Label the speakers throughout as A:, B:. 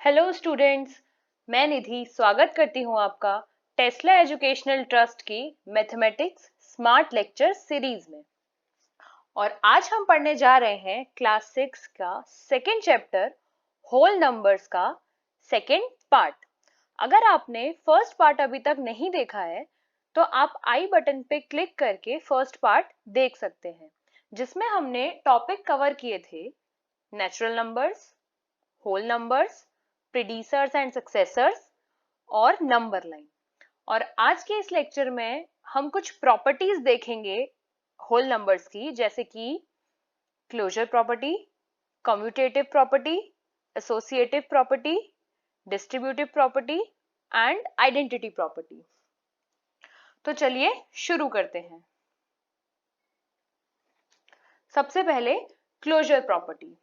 A: Hello students, मैं निधि स्वागत करती हूँ आपका टेस्ला एजुकेशनल ट्रस्ट की मैथमेटिक्स स्मार्ट लेक्चर सीरीज में। और आज हम पढ़ने जा रहे हैं क्लास 6 का सेकेंड चैप्टर होल नंबर्स का सेकेंड पार्ट। अगर आपने फर्स्ट पार्ट अभी तक नहीं देखा है तो आप आई बटन पे क्लिक करके फर्स्ट पार्ट देख सकते हैं, जिसमें हमने टॉपिक कवर किए थे natural numbers, whole numbers, predecessors and successors और नंबर लाइन। और आज के इस लेक्चर में हम कुछ प्रॉपर्टीज देखेंगे होल नंबर्स की, जैसे कि closure property, commutative property, associative property, distributive property and identity property. तो चलिए शुरू करते हैं। सबसे पहले क्लोजर प्रॉपर्टी।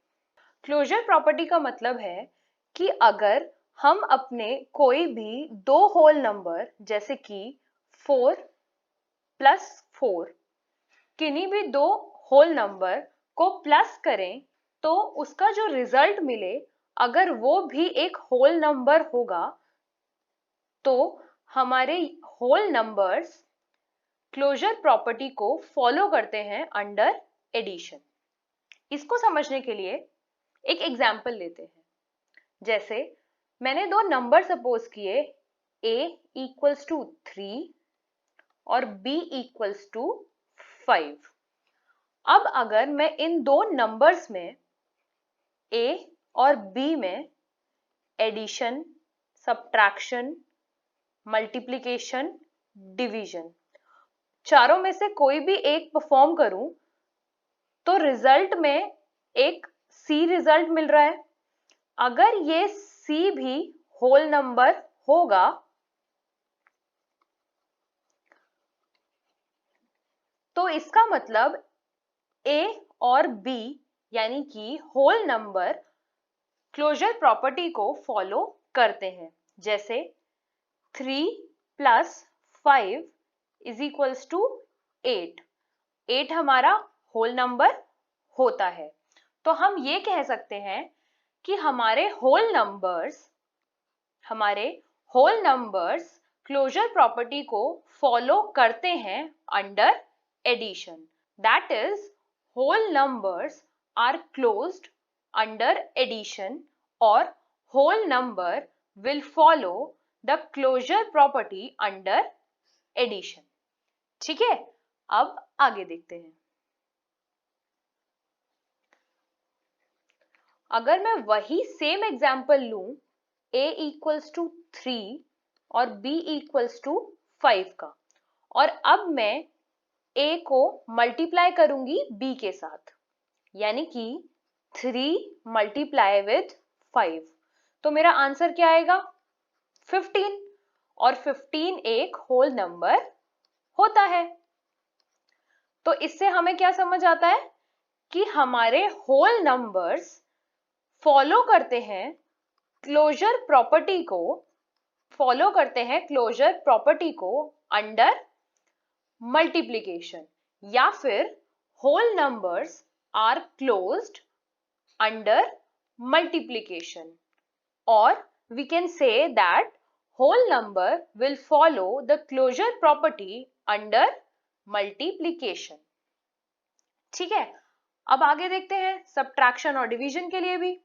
A: क्लोजर प्रॉपर्टी का मतलब है कि अगर हम अपने कोई भी दो होल नंबर जैसे कि 4 प्लस 4 किन्हीं भी दो होल नंबर को प्लस करें तो उसका जो रिजल्ट मिले, अगर वो भी एक होल नंबर होगा तो हमारे होल नंबर्स क्लोजर प्रॉपर्टी को फॉलो करते हैं अंडर एडिशन। इसको समझने के लिए एक एग्जाम्पल लेते हैं। जैसे मैंने दो नंबर सपोज किए a इक्वल्स टू 3 और b इक्वल्स टू 5। अब अगर मैं इन दो नंबर्स में a और b में एडिशन, सब्ट्रैक्शन, मल्टीप्लिकेशन, डिवीजन चारों में से कोई भी एक परफॉर्म करूं तो रिजल्ट में एक c रिजल्ट मिल रहा है। अगर ये c भी होल नंबर होगा तो इसका मतलब a और b यानी कि होल नंबर क्लोजर प्रॉपर्टी को फॉलो करते हैं। जैसे 3 प्लस 5 इज इक्वल्स टू 8। 8 हमारा होल नंबर होता है। तो हम ये कह सकते हैं कि हमारे होल नंबर्स क्लोजर प्रॉपर्टी को फॉलो करते हैं under addition. That is whole numbers are closed under addition और whole number will follow the closure property under addition. ठीक है, अब आगे देखते हैं। अगर मैं वही सेम एग्जाम्पल लूं a इक्वल्स टू 3 और b इक्वल्स टू 5 का, और अब मैं a को मल्टीप्लाई करूंगी b के साथ, यानी कि 3 मल्टीप्लाई विथ 5, तो मेरा आंसर क्या आएगा? 15। और 15 एक होल नंबर होता है। तो इससे हमें क्या समझ आता है कि हमारे होल नंबर्स फॉलो करते हैं क्लोजर प्रॉपर्टी को अंडर मल्टीप्लिकेशन, या फिर whole numbers are closed under multiplication, और we can say that whole number will follow the closure property under multiplication. ठीक है, अब आगे देखते हैं सब्ट्रैक्शन और डिवीजन के लिए भी।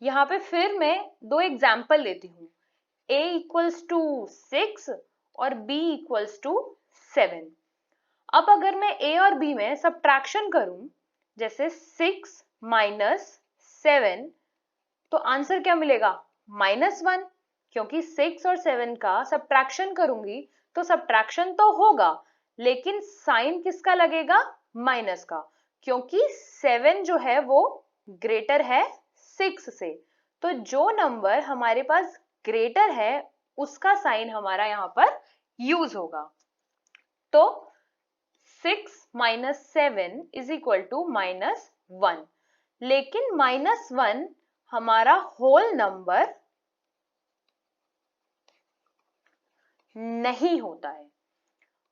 A: यहाँ पे फिर मैं दो एग्जाम्पल लेती हूँ, a इक्वल्स टू 6 और b इक्वल्स टू 7। अब अगर मैं a और b में सब्ट्रैक्शन करूं, जैसे 6 माइनस 7, तो आंसर क्या मिलेगा? -1, क्योंकि 6 और 7 का सब्ट्रैक्शन करूंगी तो सब्ट्रैक्शन तो होगा, लेकिन साइन किसका लगेगा? माइनस का, क्योंकि 7 जो है वो ग्रेटर है 6 से। तो जो नंबर हमारे पास ग्रेटर है उसका साइन हमारा यहाँ पर यूज होगा। तो 6 माइनस 7 इज इक्वल टू -1, लेकिन -1 हमारा होल नंबर नहीं होता है।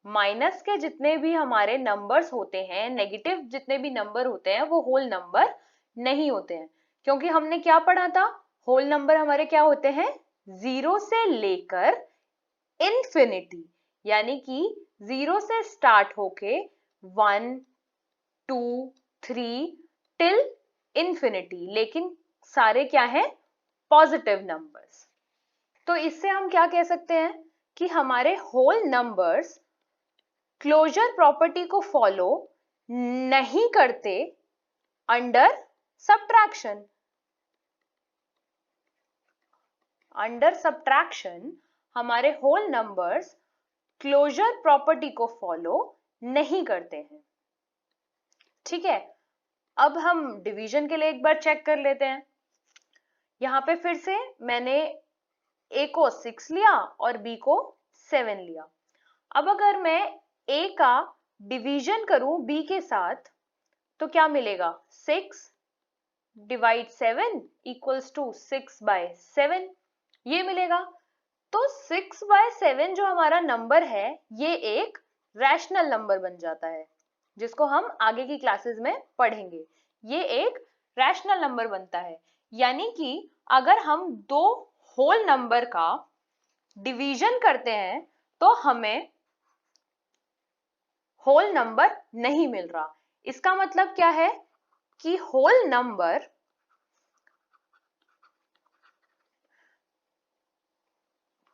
A: माइनस के जितने भी हमारे नंबर्स होते हैं, नेगेटिव जितने भी नंबर होते हैं, वो होल नंबर नहीं होते हैं, क्योंकि हमने क्या पढ़ा था, होल नंबर हमारे क्या होते हैं, 0 से लेकर इंफिनिटी, यानी कि 0 से स्टार्ट होके 1 2 3 टिल इंफिनिटी, लेकिन सारे क्या हैं, पॉजिटिव नंबर्स। तो इससे हम क्या कह सकते हैं कि हमारे होल नंबर्स क्लोजर प्रॉपर्टी को फॉलो नहीं करते अंडर सब्ट्रैक्शन। अंडर सब्ट्रैक्शन हमारे होल नंबर्स क्लोजर प्रॉपर्टी को फॉलो नहीं करते हैं। ठीक है, अब हम डिवीजन के लिए एक बार चेक कर लेते हैं। यहां पे फिर से मैंने a को 6 लिया और b को 7 लिया। अब अगर मैं a का डिवीजन करूं b के साथ तो क्या मिलेगा, 6 डिवाइड 7 इक्वल्स टू 6/7 ये मिलेगा। तो 6/7 जो हमारा नंबर है ये एक रैशनल नंबर बन जाता है, जिसको हम आगे की क्लासेस में पढ़ेंगे। ये एक रैशनल नंबर बनता है, यानी कि अगर हम दो होल नंबर का डिवीजन करते हैं तो हमें होल नंबर नहीं मिल रहा। इसका मतलब क्या है कि होल नंबर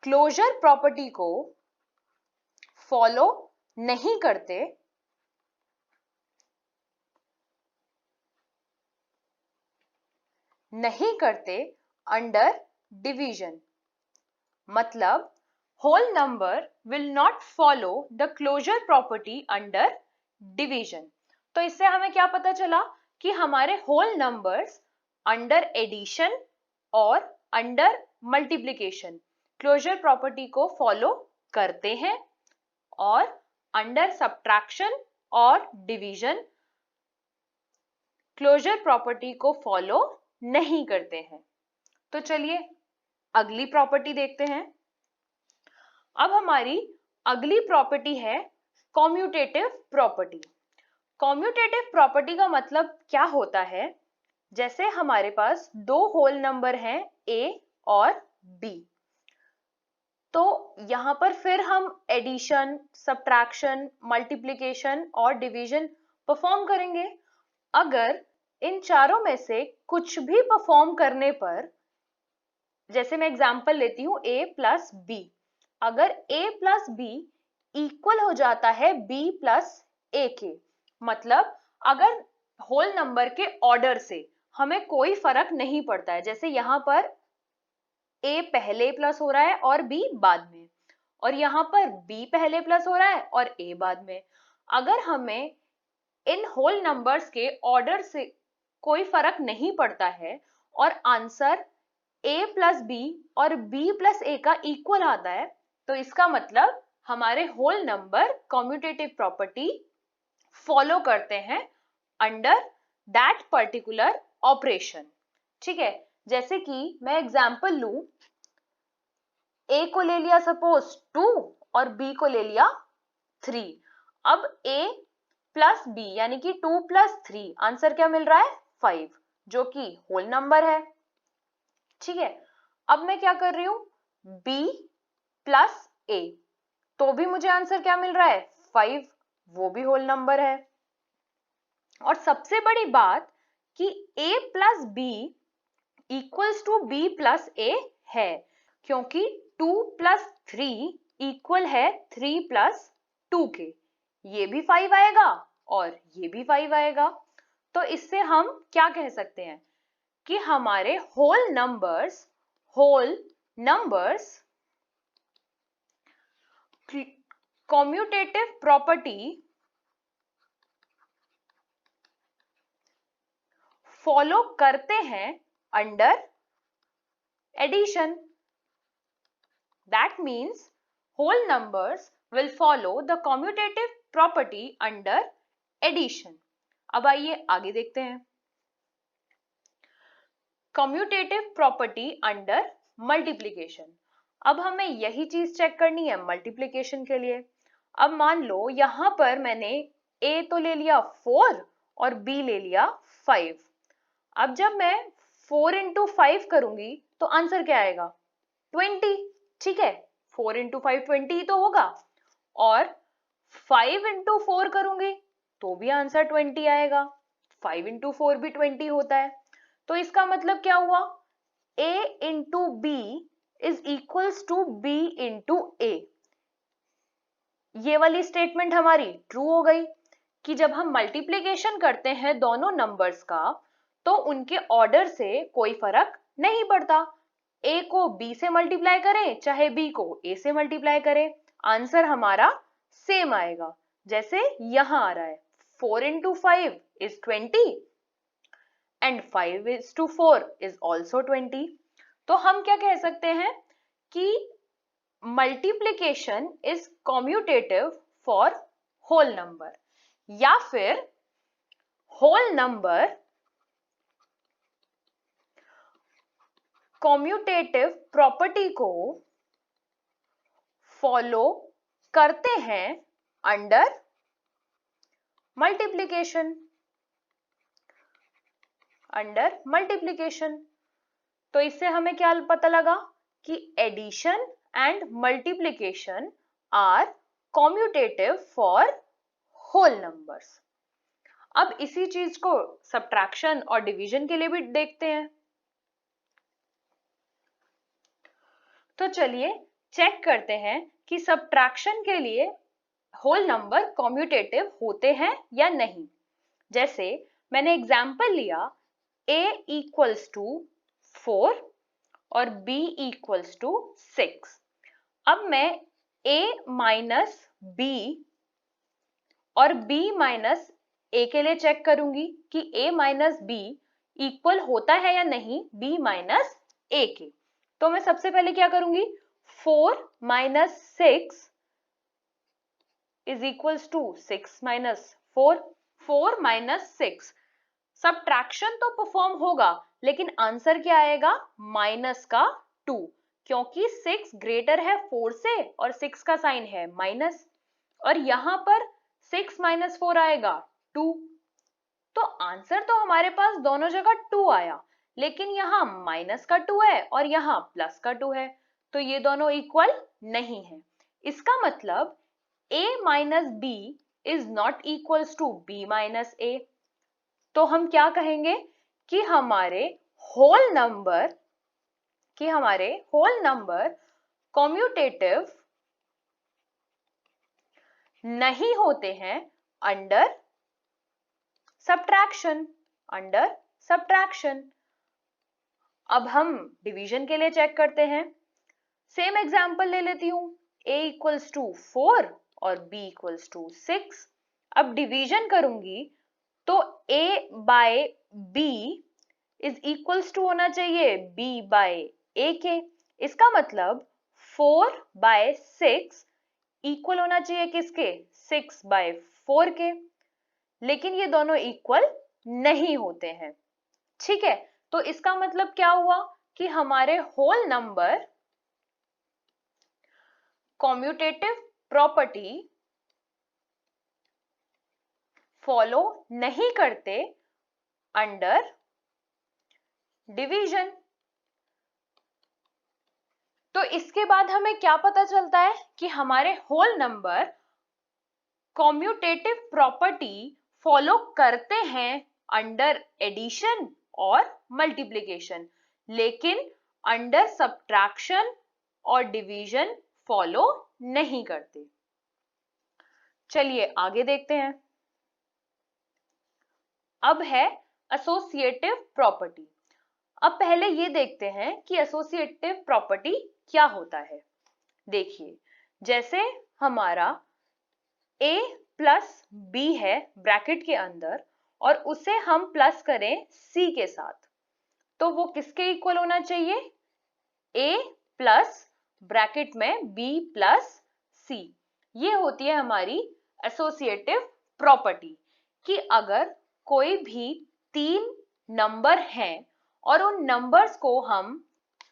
A: क्लोजर प्रॉपर्टी को फॉलो नहीं करते अंडर डिवीजन। मतलब whole number will not follow the closure property under division। तो इससे हमें क्या पता चला कि हमारे whole numbers अंडर एडिशन और अंडर मल्टीप्लिकेशन क्लोजर प्रॉपर्टी को फॉलो करते हैं और अंडर सब्ट्रैक्शन और डिवीजन क्लोजर प्रॉपर्टी को फॉलो नहीं करते हैं। तो चलिए अगली प्रॉपर्टी देखते हैं। अब हमारी अगली प्रॉपर्टी है कॉम्यूटेटिव प्रॉपर्टी। कॉम्यूटेटिव प्रॉपर्टी का मतलब क्या होता है, जैसे हमारे पास दो होल नंबर हैं a और b, तो यहां पर फिर हम एडिशन, सब्ट्रैक्शन, मल्टीप्लिकेशन और डिवीजन परफॉर्म करेंगे। अगर इन चारों में से कुछ भी परफॉर्म करने पर, जैसे मैं एग्जांपल लेती हूं a प्लस b, अगर a प्लस b इक्वल हो जाता है b प्लस a के, मतलब अगर होल नंबर के ऑर्डर से हमें कोई फर्क नहीं पड़ता है, जैसे यहाँ पर a पहले प्लस हो रहा है और b बाद में, और यहाँ पर b पहले प्लस हो रहा है और a बाद में, अगर हमें इन होल नंबर्स के ऑर्डर से कोई फर्क नहीं पड़ता है और आंसर a प्लस b और b प्लस a का इक्वल आता है, तो इसका मतलब हमारे whole number commutative property follow करते हैं अंडर दैट पर्टिकुलर ऑपरेशन। ठीक है, जैसे कि मैं एग्जांपल लूं, a को ले लिया सपोज 2 और b को ले लिया 3। अब a प्लस b यानी कि 2 प्लस 3 आंसर क्या मिल रहा है, 5, जो कि होल नंबर है। ठीक है, अब मैं क्या कर रही हूं, b प्लस a, तो भी मुझे आंसर क्या मिल रहा है, 5, वो भी होल नंबर है। और सबसे बड़ी बात कि a plus b equals to b plus a है, क्योंकि 2 प्लस 3 इक्वल है 3 प्लस 2 के, ये भी 5 आएगा और ये भी 5 आएगा। तो इससे हम क्या कह सकते हैं कि हमारे whole numbers commutative property follow करते हैं under addition. That means whole numbers will follow the commutative property under addition। अब आइए आगे देखते हैं commutative property under multiplication। अब हमें यही चीज चेक करनी है मल्टीप्लिकेशन के लिए। अब मान लो यहां पर मैंने a तो ले लिया 4 और b ले लिया 5। अब जब मैं 4 इंटू 5 करूंगी तो आंसर क्या आएगा? 20। ठीक है, 4 इंटू 5 20 ही तो होगा। और 5 इंटू 4 करूंगी तो भी आंसर 20 आएगा। 5 इंटू 4 भी 20 होता है। तो इसका मतलब क्या हुआ? a into b is equals to b into a। ये वाली स्टेटमेंट हमारी ट्रू हो गई कि जब हम मल्टीप्लिकेशन करते हैं दोनों नंबर्स का तो उनके ऑर्डर से कोई फर्क नहीं पड़ता। a को b से मल्टीप्लाई करें चाहे b को a से मल्टीप्लाई करें, आंसर हमारा सेम आएगा। जैसे यहां आ रहा है 4 into 5 is 20 and 5 is to 4 is also 20। तो हम क्या कह सकते हैं कि multiplication is commutative for whole number, या फिर होल नंबर कॉम्यूटेटिव प्रॉपर्टी को फॉलो करते हैं अंडर मल्टीप्लिकेशन। तो इससे हमें क्या पता लगा कि addition and multiplication are commutative for whole numbers. अब इसी चीज को सब्ट्रैक्शन और डिवीजन के लिए भी देखते हैं। तो चलिए चेक करते हैं कि सब्ट्रैक्शन के लिए होल नंबर कॉम्यूटेटिव होते हैं या नहीं। जैसे मैंने एग्जाम्पल लिया a इक्वल्स टू 4 और b इक्वल्स टू 6। अब मैं a माइनस b और b माइनस a के लिए चेक करूंगी कि a माइनस b इक्वल होता है या नहीं b माइनस a के। तो मैं सबसे पहले क्या करूंगी, 4 minus 6 is equals to 6 minus 4। 4 minus 6 subtraction तो परफॉर्म होगा लेकिन आंसर क्या आएगा? माइनस का 2, क्योंकि 6 ग्रेटर है 4 से और 6 का साइन है माइनस, और यहां पर 6 माइनस 4 आएगा 2। तो आंसर तो हमारे पास दोनों जगह 2 आया, लेकिन यहाँ माइनस का 2 है और यहाँ प्लस का 2 है, तो ये दोनों इक्वल नहीं है। इसका मतलब a minus b is not equals to b minus a। तो हम क्या कहेंगे कि हमारे होल नंबर कॉम्यूटेटिव नहीं होते हैं अंडर सब्ट्रैक्शन। अब हम डिवीजन के लिए चेक करते हैं। सेम एग्जांपल ले लेती हूं, a इक्वल्स टू 4 और b इक्वल्स टू 6। अब डिवीजन करूंगी तो a by b is equals to होना चाहिए b बाय a के। इसका मतलब 4 बाय 6 इक्वल होना चाहिए किसके? 6 बाय 4 के, लेकिन ये दोनों इक्वल नहीं होते हैं। ठीक है, तो इसका मतलब क्या हुआ कि हमारे whole number commutative property follow नहीं करते अंडर डिवीजन। तो इसके बाद हमें क्या पता चलता है कि हमारे whole number commutative property follow करते हैं अंडर एडिशन और मल्टीप्लिकेशन, लेकिन अंडर सब्ट्रैक्शन और डिवीजन फॉलो नहीं करते। चलिए आगे देखते हैं। अब है एसोसिएटिव प्रॉपर्टी। अब पहले ये देखते हैं कि एसोसिएटिव प्रॉपर्टी क्या होता है। देखिए, जैसे हमारा a प्लस b है ब्रैकेट के अंदर और उसे हम प्लस करें c के साथ, तो वो किसके इक्वल होना चाहिए? a प्लस ब्रैकेट में b प्लस c। ये होती है हमारी एसोसिएटिव प्रॉपर्टी कि अगर कोई भी 3 नंबर हैं और उन नंबर्स को हम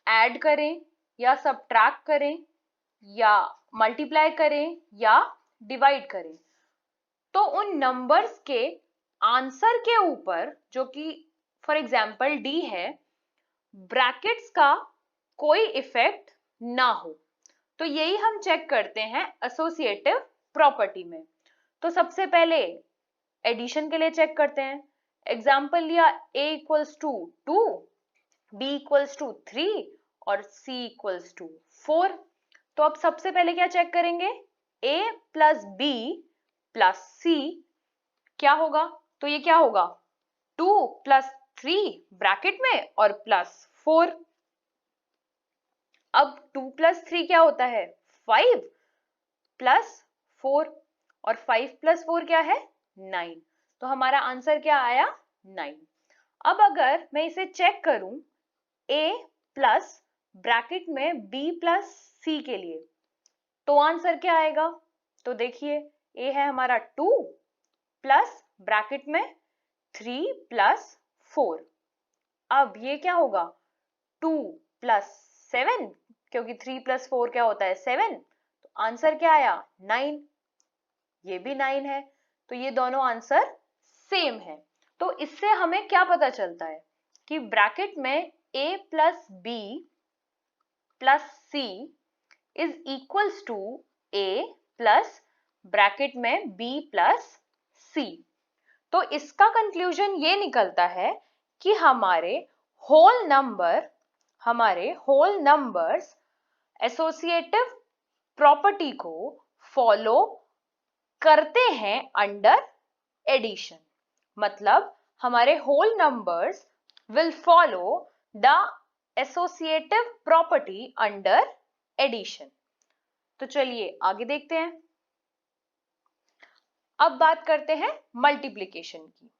A: ऐड करें या सब्ट्रैक्ट करें या मल्टीप्लाई करें या डिवाइड करें, तो उन नंबर्स के आंसर के ऊपर, जो कि फॉर एग्जाम्पल d है, ब्रैकेट्स का कोई इफेक्ट ना हो। तो यही हम चेक करते हैं एसोसिएटिव प्रॉपर्टी में। तो सबसे पहले एडिशन के लिए चेक करते हैं। एग्जाम्पल लिया a equals to 2, b equals to 3 और c इक्वल्स टू 4। तो अब सबसे पहले क्या चेक करेंगे, a plus b plus c क्या होगा, तो ये क्या होगा 2 प्लस 3 ब्रैकेट में और प्लस 4। अब 2 प्लस 3 क्या होता है 5 प्लस 4 और 5 प्लस 4 क्या है 9। तो हमारा आंसर क्या आया 9। अब अगर मैं इसे चेक करूं a प्लस ब्रैकेट में b प्लस c के लिए, तो आंसर क्या आएगा, तो देखिए a है हमारा 2 प्लस ब्रैकेट में 3 प्लस 4। अब ये क्या होगा 2 प्लस 7, क्योंकि 3 प्लस 4 क्या होता है 7। तो आंसर क्या आया 9। ये भी 9 है, तो ये दोनों आंसर सेम है। तो इससे हमें क्या पता चलता है कि ब्रैकेट में a plus b plus c is equals to a plus bracket में b प्लस c। तो इसका कंक्लूजन ये निकलता है कि हमारे होल नंबर्स एसोसिएटिव प्रॉपर्टी को फॉलो करते हैं अंडर एडिशन। मतलब हमारे whole numbers will follow the associative property under addition. तो चलिए आगे देखते हैं। अब बात करते हैं मल्टीप्लिकेशन की।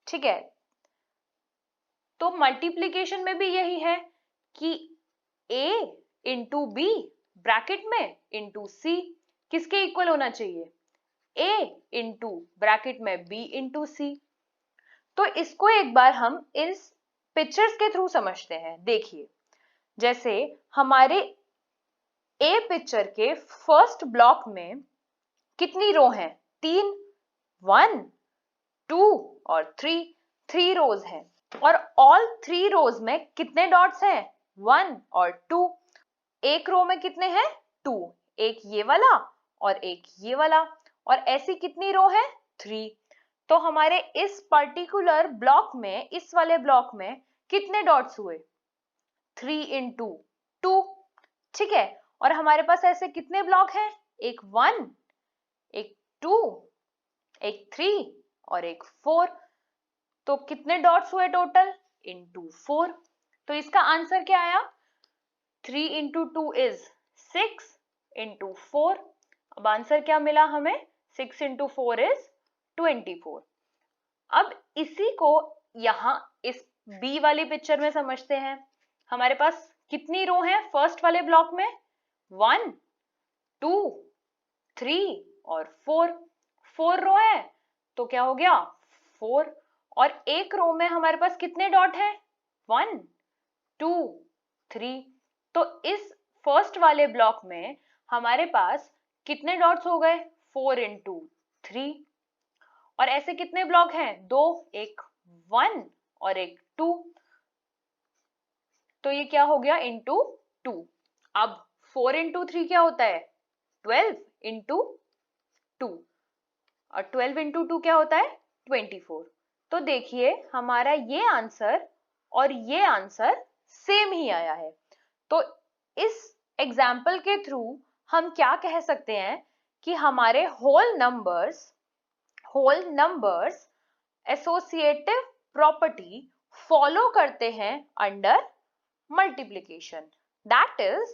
A: ठीक है, तो मल्टीप्लिकेशन में भी यही है कि a इंटू बी ब्रैकेट में इंटू c किसके इक्वल होना चाहिए, a इंटू ब्रैकेट में b इंटू c। तो इसको एक बार हम इस पिक्चर्स के थ्रू समझते हैं। देखिए, जैसे हमारे a पिक्चर के फर्स्ट ब्लॉक में कितनी रो हैं, 3, 1, 2 और 3 रोज हैं। और ऑल 3 रोज में कितने डॉट्स हैं, 1 और 2। एक रो में कितने हैं 2, एक ये वाला और एक ये वाला, और ऐसी कितनी रो है 3। तो हमारे इस पर्टिकुलर ब्लॉक में, इस वाले ब्लॉक में कितने डॉट्स हुए 3 इंटू 2। ठीक है, और हमारे पास ऐसे कितने ब्लॉक हैं, एक 1, एक 2, एक 3 और एक 4। तो कितने डॉट्स हुए टोटल, इंटू 4। तो इसका आंसर क्या आया, 3 इंटू 2 इज 6 इंटू 4। अब आंसर क्या मिला हमें, 6 इंटू 4 इज 24। अब इसी को यहाँ इस बी वाली पिक्चर में समझते हैं। हमारे पास कितनी रो है फर्स्ट वाले ब्लॉक में, 1, 2, 3 और 4 रो है। तो क्या हो गया 4, और एक रो में हमारे पास कितने डॉट है, 1, 2, 3। तो इस फर्स्ट वाले ब्लॉक में हमारे पास कितने डॉट्स हो गए, 4 इंटू 3। और ऐसे कितने ब्लॉक हैं, 2, एक 1 और एक 2। तो ये क्या हो गया इंटू 2। अब 4 इंटू 3 क्या होता है, 12 इंटू 2, और 12 इंटू 2 क्या होता है 24। तो देखिए हमारा ये आंसर और ये आंसर सेम ही आया है। तो इस एग्जाम्पल के थ्रू हम क्या कह सकते हैं कि हमारे whole numbers associative property follow करते हैं under multiplication. That is,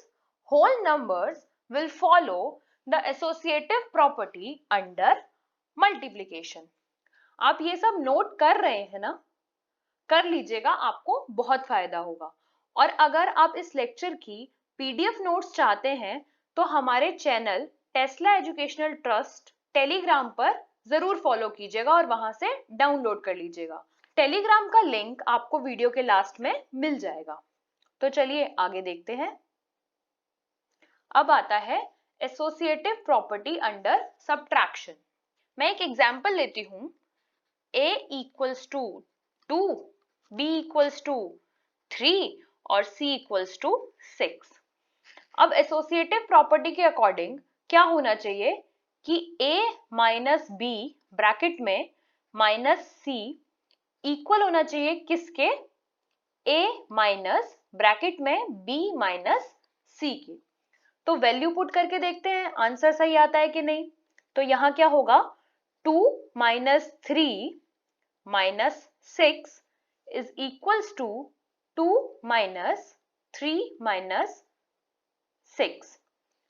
A: whole numbers will follow the associative property under multiplication. आप ये सब नोट कर रहे हैं ना, कर लीजिएगा, आपको बहुत फायदा होगा। और अगर आप इस लेक्चर की पीडीएफ नोट्स चाहते हैं तो हमारे channel Tesla educational trust Telegram पर जरूर फॉलो कीजिएगा और वहां से डाउनलोड कर लीजिएगा। टेलीग्राम का लिंक आपको वीडियो के लास्ट में मिल जाएगा। तो चलिए आगे देखते हैं। अब आता है एसोसिएटिव प्रॉपर्टी अंडर सब्ट्रैक्शन। मैं एक एग्जांपल लेती हूं, a equals to 2, b equals to 3 और c इक्वल्स टू 6। अब एसोसिएटिव प्रॉपर्टी के अकॉर्डिंग क्या होना चाहिए कि a माइनस बी ब्रैकेट में माइनस सी इक्वल होना चाहिए किसके, a माइनस ब्रैकेट में b माइनस सी के। तो वैल्यू पुट करके देखते हैं आंसर सही आता है कि नहीं। तो यहाँ क्या होगा, 2 minus 3 minus 6 is equals to 2 minus 3 minus 6।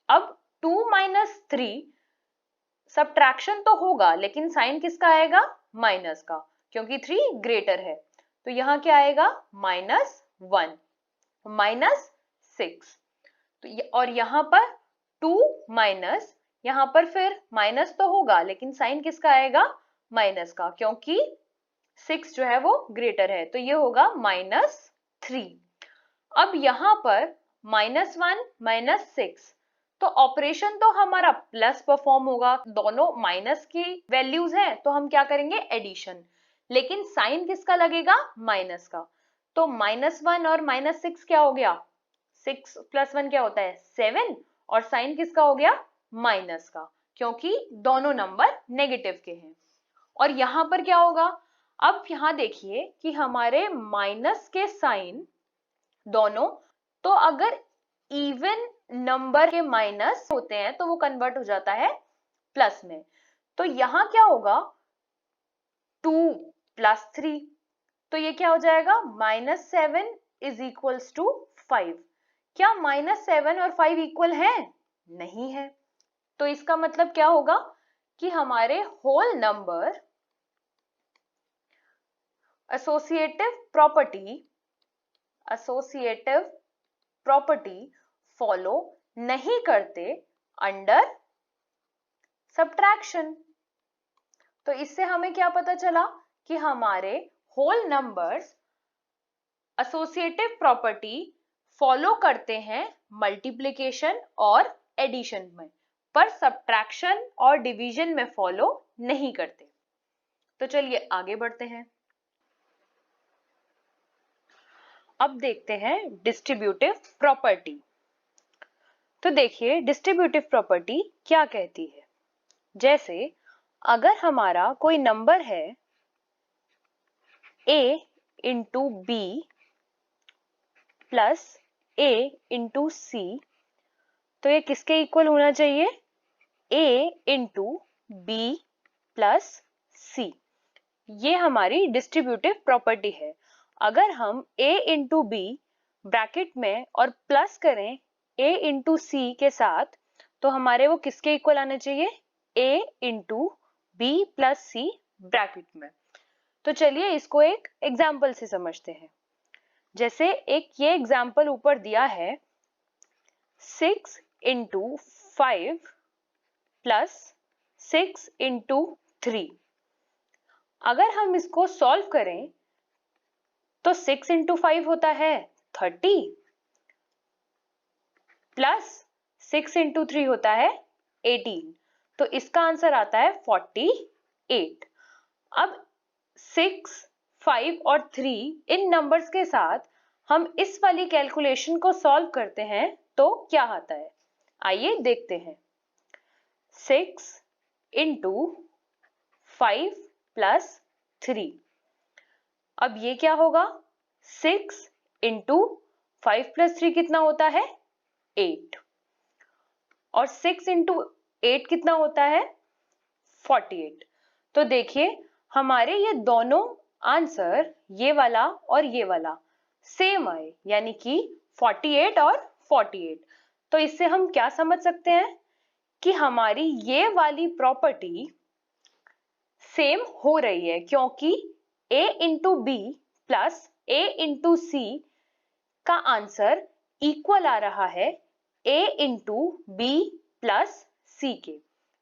A: अब 2 माइनस 3 सब्ट्रैक्शन तो होगा लेकिन साइन किसका आएगा, माइनस का, क्योंकि 3 ग्रेटर है। तो यहाँ क्या आएगा, -1 माइनस 6। तो और यहाँ पर 2 माइनस, यहाँ पर फिर माइनस तो होगा लेकिन साइन किसका आएगा, माइनस का, क्योंकि 6 जो है वो ग्रेटर है। तो ये होगा -3। अब यहाँ पर -1 -6, तो ऑपरेशन तो हमारा प्लस परफॉर्म होगा, दोनों माइनस की वैल्यूज हैं तो हम क्या करेंगे, एडिशन, लेकिन साइन किसका लगेगा, माइनस का। तो -1 और -6 क्या हो गया, 6 + 1 क्या होता है 7, और साइन किसका हो गया, माइनस का, क्योंकि दोनों नंबर नेगेटिव के हैं। और यहाँ पर क्या होगा, अब यहाँ देखिए कि हमारे माइनस के साइन दोनों, तो अगर इवन नंबर के माइनस होते हैं तो वो कन्वर्ट हो जाता है प्लस में। तो यहाँ क्या होगा, 2 + 3, तो ये क्या हो जाएगा, -7 इज इक्वल्स टू 5। क्या -7 और 5 इक्वल है, नहीं है। तो इसका मतलब क्या होगा कि हमारे whole number associative property follow नहीं करते अंडर सब्ट्रैक्शन। तो इससे हमें क्या पता चला कि हमारे whole numbers associative property follow करते हैं मल्टीप्लिकेशन और एडिशन में, पर सब्ट्रैक्शन और डिवीजन में फॉलो नहीं करते। तो चलिए आगे बढ़ते हैं। अब देखते हैं डिस्ट्रीब्यूटिव प्रॉपर्टी। तो देखिए डिस्ट्रीब्यूटिव प्रॉपर्टी क्या कहती है, जैसे अगर हमारा कोई नंबर है a into B plus a into C, तो ये किसके इक्वल होना चाहिए, a into B plus C. ये हमारी डिस्ट्रीब्यूटिव प्रॉपर्टी है। अगर हम a इंटू बी ब्रैकेट में और प्लस करें a इंटू सी के साथ, तो हमारे वो किसके इक्वल आने चाहिए, a into B plus c bracket में। तो चलिए इसको एक एग्जाम्पल से समझते हैं। जैसे एक ये एग्जाम्पल ऊपर दिया है, 6 इंटू 5 प्लस 6 इंटू 3। अगर हम इसको सॉल्व करें तो 6 इंटू 5 होता है 30 प्लस 6 इंटू 3 होता है 18, तो इसका आंसर आता है 48। अब 6, 5 और 3 इन नंबर्स के साथ हम इस वाली कैलकुलेशन को सॉल्व करते हैं तो क्या आता है, आइए देखते हैं। 6 इंटू 5 प्लस 3, अब ये क्या होगा, 6 इंटू 5 प्लस 3 कितना होता है 8, और 6 इंटू 8 कितना होता है 48। तो देखिए हमारे ये दोनों आंसर, ये वाला और ये वाला सेम आए, यानी कि 48 और 48। तो इससे हम क्या समझ सकते हैं कि हमारी ये वाली प्रॉपर्टी सेम हो रही है, क्योंकि a into B plus a into C का आंसर इक्वल आ रहा है a into B plus C के।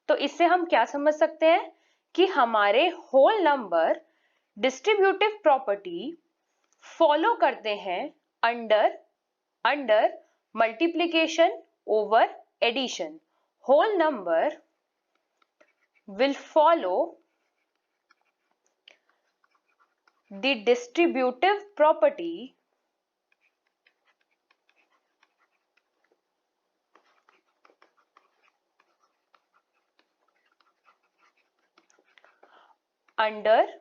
A: तो इससे हम क्या समझ सकते हैं कि हमारे whole number distributive property follow करते हैं under multiplication over addition. Whole number will follow the distributive property under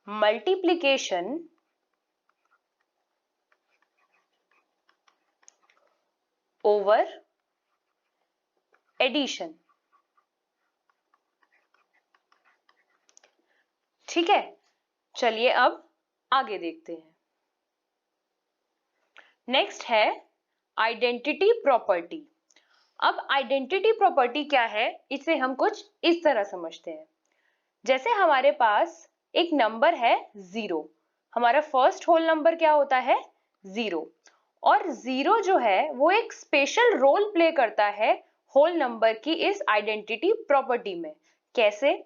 A: multiplication over addition. ठीक है, चलिए अब आगे देखते हैं। नेक्स्ट है आइडेंटिटी प्रॉपर्टी। अब आइडेंटिटी प्रॉपर्टी क्या है, इसे हम कुछ इस तरह समझते हैं। जैसे हमारे पास एक नंबर है 0, हमारा फर्स्ट होल नंबर क्या होता है 0, और 0 जो है वो एक स्पेशल रोल प्ले करता है होल नंबर की इस आइडेंटिटी प्रॉपर्टी में। कैसे?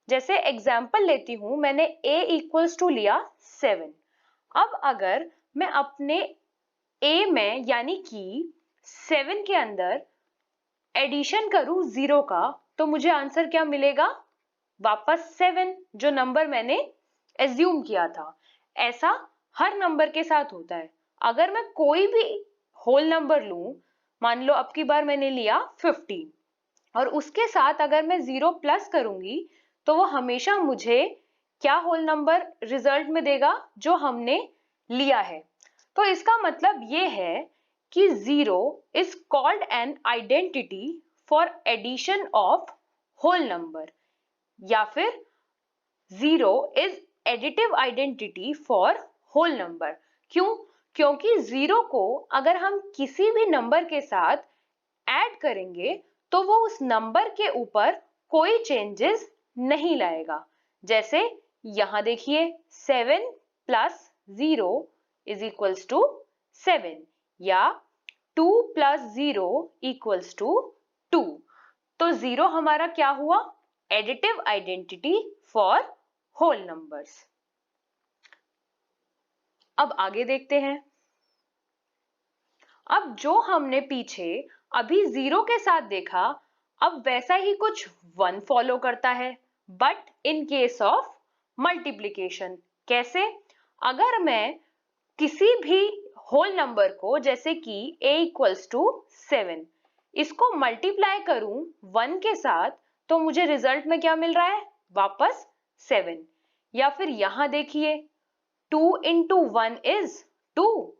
A: जैसे एग्जांपल लेती हूं, मैंने a इक्वल्स टू लिया 7। अब अगर मैं अपने a में यानी कि 7 के अंदर एडिशन करूं 0 का, तो मुझे आंसर क्या मिलेगा? वापस 7, जो नंबर मैंने एज्यूम किया था। ऐसा हर नंबर के साथ होता है। अगर मैं कोई भी होल नंबर लूं, मान लो अब की बार मैंने लिया 15, और उसके साथ अगर मैं 0 प्लस करूंगी तो वो हमेशा मुझे क्या होल नंबर रिजल्ट में देगा? जो हमने लिया है। तो इसका मतलब ये है कि 0 is called an identity for addition of whole number, या फिर 0 is additive identity for whole number. क्यों? क्योंकि 0 को अगर हम किसी भी नंबर के साथ ऐड करेंगे तो वो उस नंबर के ऊपर कोई चेंजेस नहीं लाएगा। जैसे यहां देखिए 7 प्लस 0 इज इक्वल्स टू 7, या 2 प्लस 0 इक्वल्स टू 2। तो 0 हमारा क्या हुआ? Additive identity for whole numbers. अब आगे देखते हैं। अब जो हमने पीछे अभी 0 के साथ देखा, अब वैसा ही कुछ 1 फॉलो करता है, but in case of multiplication. कैसे? अगर मैं किसी भी होल नंबर को, जैसे कि a इक्वल्स टू 7, इसको मल्टीप्लाई करूं 1 के साथ, तो मुझे रिजल्ट में क्या मिल रहा है? वापस 7। या फिर यहां देखिए 2 इंटू 1 इज 2,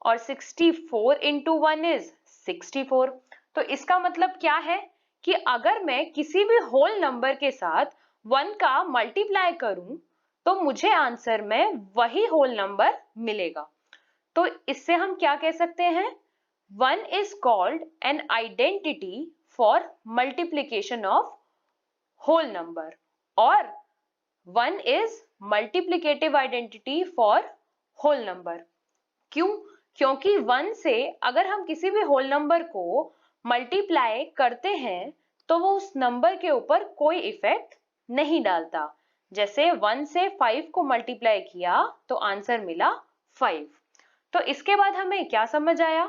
A: और 64 इंटू 1 इज 64। तो इसका मतलब क्या है कि अगर मैं किसी भी होल नंबर के साथ 1 का मल्टीप्लाई करूं तो मुझे आंसर में वही होल नंबर मिलेगा। तो इससे हम क्या कह सकते हैं? 1 is called an identity for multiplication of whole number, और 1 is multiplicative identity for whole number। क्यों? क्योंकि 1 से अगर हम किसी भी होल नंबर को मल्टीप्लाई करते हैं तो वो उस नंबर के ऊपर कोई इफेक्ट नहीं डालता। जैसे 1 से 5 को मल्टीप्लाई किया तो आंसर मिला 5। तो इसके बाद हमें क्या समझ आया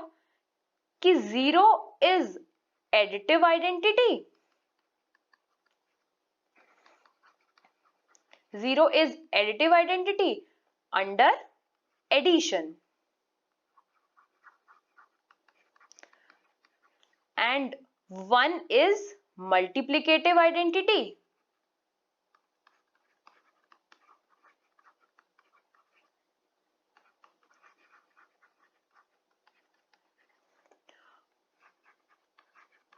A: कि 0 is additive identity, 0 is additive identity under addition, and 1 is multiplicative identity,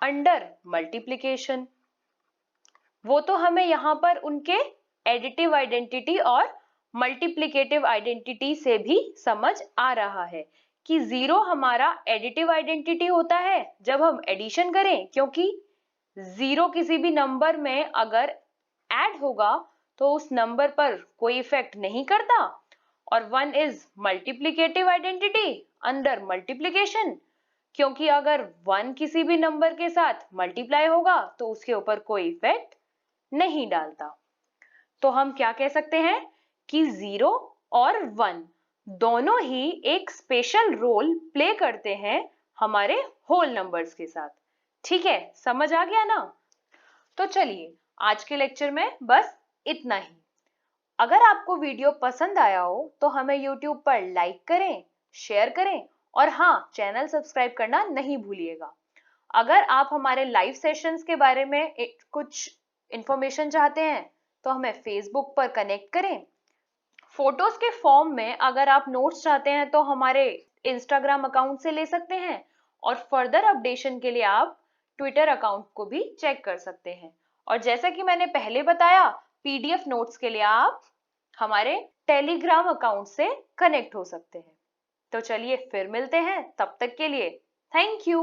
A: under multiplication. वो तो हमें यहाँ पर उनके एडिटिव आइडेंटिटी और मल्टीप्लिकेटिव आइडेंटिटी से भी समझ आ रहा है कि 0 हमारा एडिटिव आइडेंटिटी होता है जब हम एडिशन करें, क्योंकि 0 किसी भी नंबर में अगर ऐड होगा तो उस नंबर पर कोई इफेक्ट नहीं करता। और 1 is multiplicative identity under multiplication, क्योंकि अगर 1 किसी भी नंबर के साथ मल्टीप्लाई होगा तो उसके ऊपर कोई इफेक्ट नहीं डालता। तो हम क्या कह सकते हैं कि 0 और 1 दोनों ही एक स्पेशल रोल प्ले करते हैं हमारे होल नंबर्स के साथ। ठीक है, समझ आ गया ना? तो चलिए आज के लेक्चर में बस इतना ही। अगर आपको वीडियो पसंद आया हो तो हमें YouTube पर लाइक करें, शेयर करें, और हाँ, चैनल सब्सक्राइब करना नहीं भूलिएगा। अगर आप हमारे लाइव सेशंस के बारे में कुछ इंफॉर्मेशन चाहते हैं तो हमें फेसबुक पर कनेक्ट करें। फोटोज के फॉर्म में अगर आप नोट्स चाहते हैं तो हमारे इंस्टाग्राम अकाउंट से ले सकते हैं, और फर्दर अपडेशन के लिए आप ट्विटर अकाउंट को भी चेक कर सकते हैं। और जैसा कि मैंने पहले बताया, पीडीएफ नोट्स के लिए आप हमारे टेलीग्राम अकाउंट से कनेक्ट हो सकते हैं। तो चलिए फिर मिलते हैं, तब तक के लिए थैंक यू।